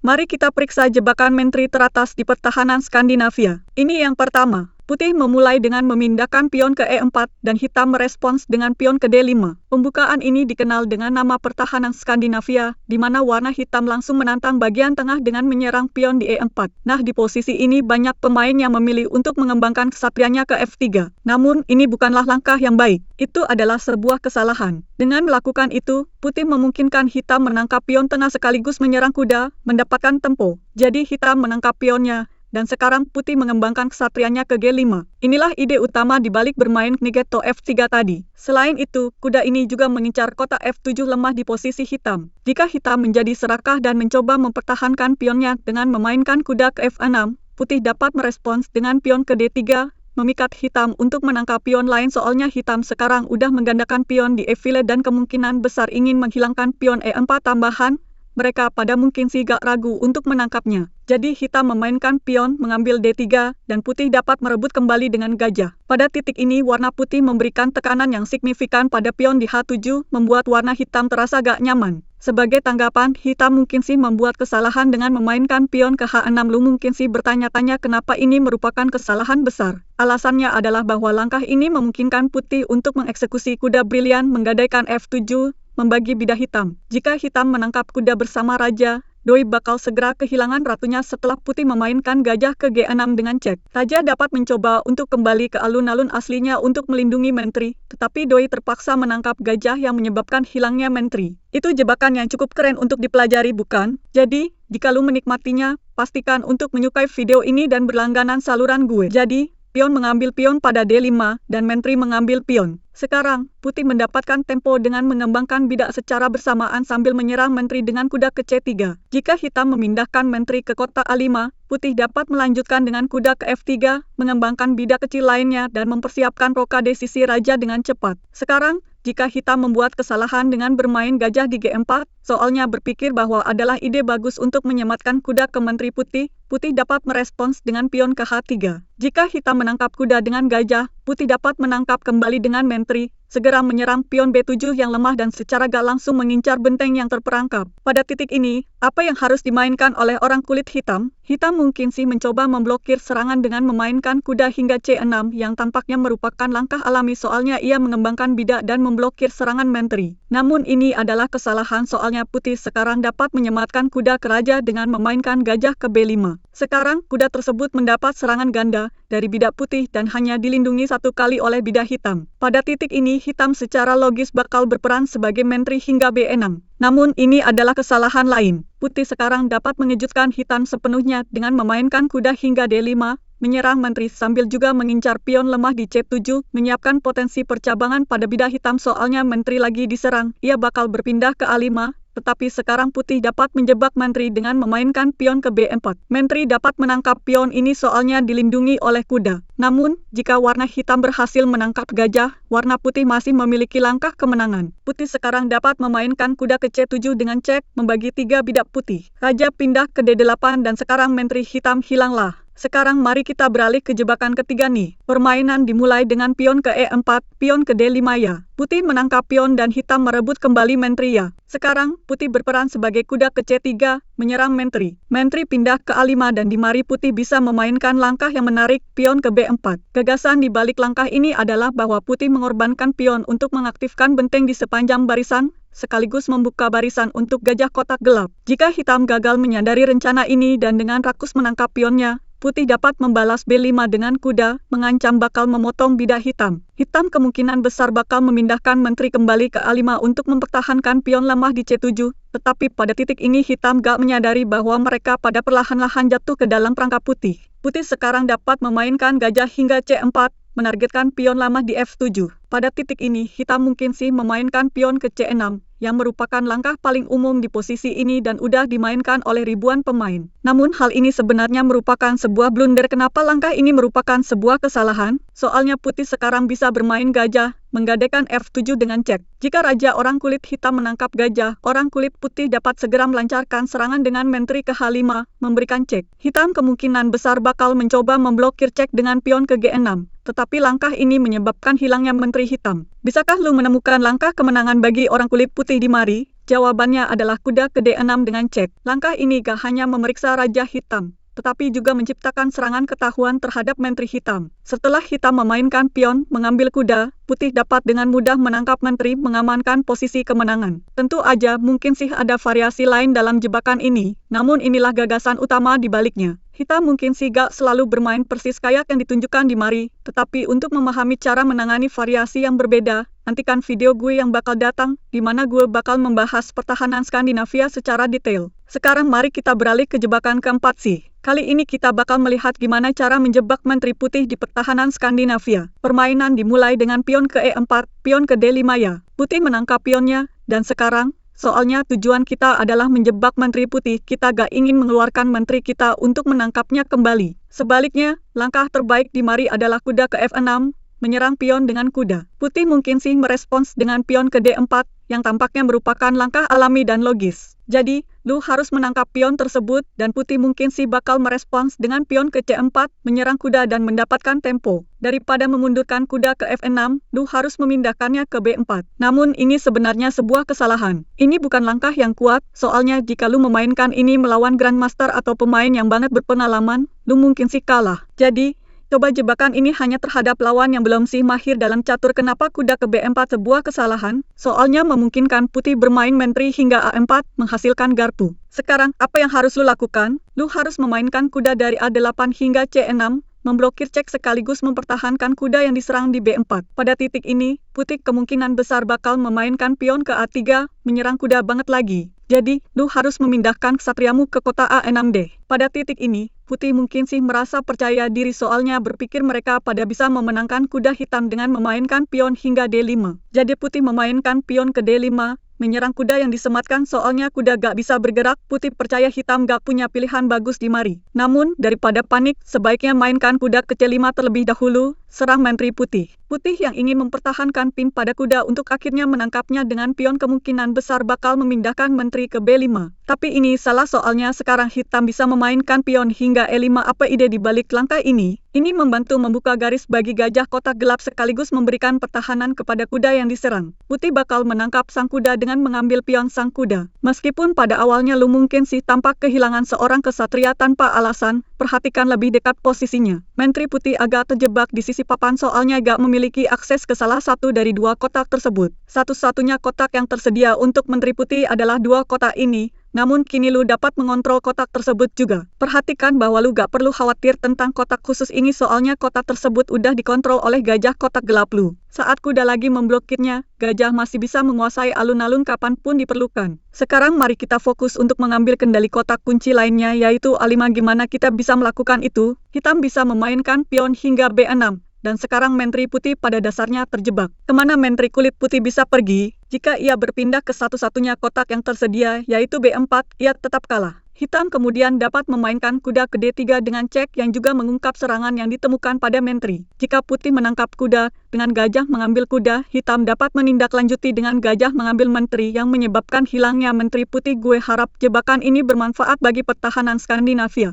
Mari kita periksa jebakan menteri teratas di pertahanan Skandinavia. Ini yang pertama. Putih memulai dengan memindahkan pion ke E4 dan hitam merespons dengan pion ke D5. Pembukaan ini dikenal dengan nama pertahanan Skandinavia, di mana warna hitam langsung menantang bagian tengah dengan menyerang pion di E4. Nah, di posisi ini banyak pemain yang memilih untuk mengembangkan kesatriannya ke F3. Namun, ini bukanlah langkah yang baik. Itu adalah sebuah kesalahan. Dengan melakukan itu, putih memungkinkan hitam menangkap pion tengah sekaligus menyerang kuda, mendapatkan tempo. Jadi hitam menangkap pionnya. Dan sekarang putih mengembangkan kesatriannya ke G5. Inilah ide utama di balik bermain Knight F3 tadi. Selain itu, kuda ini juga mengincar kotak F7 lemah di posisi hitam. Jika hitam menjadi serakah dan mencoba mempertahankan pionnya dengan memainkan kuda ke F6, putih dapat merespons dengan pion ke D3, memikat hitam untuk menangkap pion lain soalnya hitam sekarang udah menggandakan pion di E-file dan kemungkinan besar ingin menghilangkan pion E4 tambahan. Mereka pada mungkin sih gak ragu untuk menangkapnya. Jadi hitam memainkan pion mengambil D3 dan putih dapat merebut kembali dengan gajah. Pada titik ini warna putih memberikan tekanan yang signifikan pada pion di H7 membuat warna hitam terasa gak nyaman. Sebagai tanggapan, hitam mungkin sih membuat kesalahan dengan memainkan pion ke H6. Lu mungkin sih bertanya-tanya kenapa ini merupakan kesalahan besar. Alasannya adalah bahwa langkah ini memungkinkan putih untuk mengeksekusi kuda brilian menggadaikan F7, membagi bidah hitam. Jika hitam menangkap kuda bersama raja, doi bakal segera kehilangan ratunya setelah putih memainkan gajah ke G6 dengan cek. Raja dapat mencoba untuk kembali ke alun-alun aslinya untuk melindungi menteri, tetapi doi terpaksa menangkap gajah yang menyebabkan hilangnya menteri. Itu jebakan yang cukup keren untuk dipelajari, bukan? Jadi, jika lu menikmatinya, pastikan untuk menyukai video ini dan berlangganan saluran gue. Jadi, pion mengambil pion pada D5 dan menteri mengambil pion. Sekarang, putih mendapatkan tempo dengan mengembangkan bidak secara bersamaan sambil menyerang menteri dengan kuda ke C3. Jika hitam memindahkan menteri ke kotak A5, putih dapat melanjutkan dengan kuda ke F3, mengembangkan bidak kecil lainnya dan mempersiapkan rokade sisi raja dengan cepat. Sekarang, jika hitam membuat kesalahan dengan bermain gajah di G4, soalnya berpikir bahwa adalah ide bagus untuk menyematkan kuda ke menteri putih, putih dapat merespons dengan pion ke H3. Jika hitam menangkap kuda dengan gajah, putih dapat menangkap kembali dengan menteri, segera menyerang pion B7 yang lemah dan secara gak langsung mengincar benteng yang terperangkap. Pada titik ini, apa yang harus dimainkan oleh orang kulit hitam? Hitam mungkin sih mencoba memblokir serangan dengan memainkan kuda hingga C6 yang tampaknya merupakan langkah alami soalnya ia mengembangkan bidak dan memblokir serangan menteri. Namun ini adalah kesalahan soalnya putih sekarang dapat menyematkan kuda ke raja dengan memainkan gajah ke B5. Sekarang kuda tersebut mendapat serangan ganda dari bidak putih dan hanya dilindungi satu kali oleh bidak hitam. Pada titik ini hitam secara logis bakal berperan sebagai menteri hingga B6. Namun ini adalah kesalahan lain. Putih sekarang dapat mengejutkan hitam sepenuhnya dengan memainkan kuda hingga D5, menyerang menteri sambil juga mengincar pion lemah di C7, menyiapkan potensi percabangan pada bidak hitam soalnya menteri lagi diserang, ia bakal berpindah ke A5. Tetapi sekarang putih dapat menjebak menteri dengan memainkan pion ke B4. Menteri dapat menangkap pion ini soalnya dilindungi oleh kuda. Namun, jika warna hitam berhasil menangkap gajah, warna putih masih memiliki langkah kemenangan. Putih sekarang dapat memainkan kuda ke C7 dengan cek, membagi 3 bidak putih. Raja pindah ke D8 dan sekarang menteri hitam hilanglah. Sekarang mari kita beralih ke jebakan ketiga nih. Permainan dimulai dengan pion ke E4, pion ke D5 ya. Putih menangkap pion dan hitam merebut kembali menteri ya. Sekarang, putih berperan sebagai kuda ke C3, menyerang menteri. Menteri pindah ke A5 dan di mari putih bisa memainkan langkah yang menarik, pion ke B4. Gagasan di balik langkah ini adalah bahwa putih mengorbankan pion untuk mengaktifkan benteng di sepanjang barisan, sekaligus membuka barisan untuk gajah kotak gelap. Jika hitam gagal menyadari rencana ini dan dengan rakus menangkap pionnya, putih dapat membalas B5 dengan kuda, mengancam bakal memotong bidak hitam. Hitam kemungkinan besar bakal memindahkan menteri kembali ke A5 untuk mempertahankan pion lemah di C7, tetapi pada titik ini hitam gak menyadari bahwa mereka pada perlahan-lahan jatuh ke dalam perangkap putih. Putih sekarang dapat memainkan gajah hingga C4, menargetkan pion lemah di F7. Pada titik ini, hitam mungkin sih memainkan pion ke C6, yang merupakan langkah paling umum di posisi ini dan udah dimainkan oleh ribuan pemain. Namun hal ini sebenarnya merupakan sebuah blunder. Kenapa langkah ini merupakan sebuah kesalahan? Soalnya putih sekarang bisa bermain gajah, menggadaikan F7 dengan cek. Jika raja orang kulit hitam menangkap gajah, orang kulit putih dapat segera melancarkan serangan dengan menteri ke H5, memberikan cek. Hitam kemungkinan besar bakal mencoba memblokir cek dengan pion ke G6. Tetapi langkah ini menyebabkan hilangnya menteri hitam. Bisakah lu menemukan langkah kemenangan bagi orang kulit putih di mari? Jawabannya adalah kuda ke D6 dengan cek. Langkah ini gak hanya memeriksa Raja Hitam, tetapi juga menciptakan serangan ketahuan terhadap Menteri Hitam. Setelah Hitam memainkan pion mengambil kuda, Putih dapat dengan mudah menangkap Menteri mengamankan posisi kemenangan. Tentu aja mungkin sih ada variasi lain dalam jebakan ini, namun inilah gagasan utama di baliknya. Hitam mungkin sih gak selalu bermain persis kayak yang ditunjukkan di Mari, tetapi untuk memahami cara menangani variasi yang berbeda, nantikan video gue yang bakal datang, di mana gue bakal membahas pertahanan Skandinavia secara detail. Sekarang mari kita beralih ke jebakan keempat sih. Kali ini kita bakal melihat gimana cara menjebak Menteri Putih di pertahanan Skandinavia. Permainan dimulai dengan pion ke E4, pion ke D5 ya. Putih menangkap pionnya, dan sekarang, soalnya tujuan kita adalah menjebak Menteri Putih, kita gak ingin mengeluarkan Menteri kita untuk menangkapnya kembali. Sebaliknya, langkah terbaik di Mari adalah kuda ke F6, menyerang pion dengan kuda. Putih mungkin sih merespons dengan pion ke D4, yang tampaknya merupakan langkah alami dan logis. Jadi, lu harus menangkap pion tersebut, dan Putih mungkin sih bakal merespons dengan pion ke C4, menyerang kuda dan mendapatkan tempo. Daripada memundurkan kuda ke F6, lu harus memindahkannya ke B4. Namun ini sebenarnya sebuah kesalahan. Ini bukan langkah yang kuat, soalnya jika lu memainkan ini melawan Grandmaster atau pemain yang banget berpengalaman, lu mungkin sih kalah. Jadi, coba jebakan ini hanya terhadap lawan yang belum sih mahir dalam catur. Kenapa kuda ke B4 sebuah kesalahan? Soalnya memungkinkan Putih bermain Menteri hingga A4 menghasilkan garpu. Sekarang, apa yang harus lu lakukan? Lu harus memainkan kuda dari A8 hingga C6, memblokir cek sekaligus mempertahankan kuda yang diserang di B4. Pada titik ini, Putih kemungkinan besar bakal memainkan pion ke A3, menyerang kuda banget lagi. Jadi, lu harus memindahkan kesatriamu ke kota A6D. Pada titik ini, Putih mungkin sih merasa percaya diri soalnya berpikir mereka pada bisa memenangkan kuda hitam dengan memainkan pion hingga D5. Jadi Putih memainkan pion ke D5, menyerang kuda yang disematkan soalnya kuda gak bisa bergerak. Putih percaya Hitam gak punya pilihan bagus di Mari. Namun, daripada panik, sebaiknya mainkan kuda ke C5 terlebih dahulu, serang Menteri Putih. Putih yang ingin mempertahankan pin pada kuda untuk akhirnya menangkapnya dengan pion kemungkinan besar bakal memindahkan Menteri ke B5. Tapi ini salah soalnya sekarang Hitam bisa memainkan pion hingga E5. Apa ide di balik langkah ini? Ini membantu membuka garis bagi gajah kotak gelap sekaligus memberikan pertahanan kepada kuda yang diserang. Putih bakal menangkap sang kuda dengan mengambil pion sang kuda. Meskipun pada awalnya lu mungkin sih tampak kehilangan seorang kesatria tanpa alasan, perhatikan lebih dekat posisinya. Menteri Putih agak terjebak di sisi papan soalnya gak memiliki akses ke salah satu dari dua kotak tersebut. Satu-satunya kotak yang tersedia untuk Menteri Putih adalah dua kotak ini. Namun kini lu dapat mengontrol kotak tersebut juga. Perhatikan bahwa lu gak perlu khawatir tentang kotak khusus ini soalnya kotak tersebut udah dikontrol oleh gajah kotak gelap lu. Saat kuda lagi memblokirnya, gajah masih bisa menguasai alun-alun kapanpun diperlukan. Sekarang mari kita fokus untuk mengambil kendali kotak kunci lainnya yaitu A5. Gimana kita bisa melakukan itu? Hitam bisa memainkan pion hingga B6. Dan sekarang Menteri Putih pada dasarnya terjebak. Kemana Menteri kulit putih bisa pergi? Jika ia berpindah ke satu-satunya kotak yang tersedia, yaitu B4, ia tetap kalah. Hitam kemudian dapat memainkan kuda ke D3 dengan cek yang juga mengungkap serangan yang ditemukan pada Menteri. Jika Putih menangkap kuda, dengan gajah mengambil kuda, Hitam dapat menindaklanjuti dengan gajah mengambil Menteri yang menyebabkan hilangnya Menteri Putih. Gue harap jebakan ini bermanfaat bagi pertahanan Skandinavia.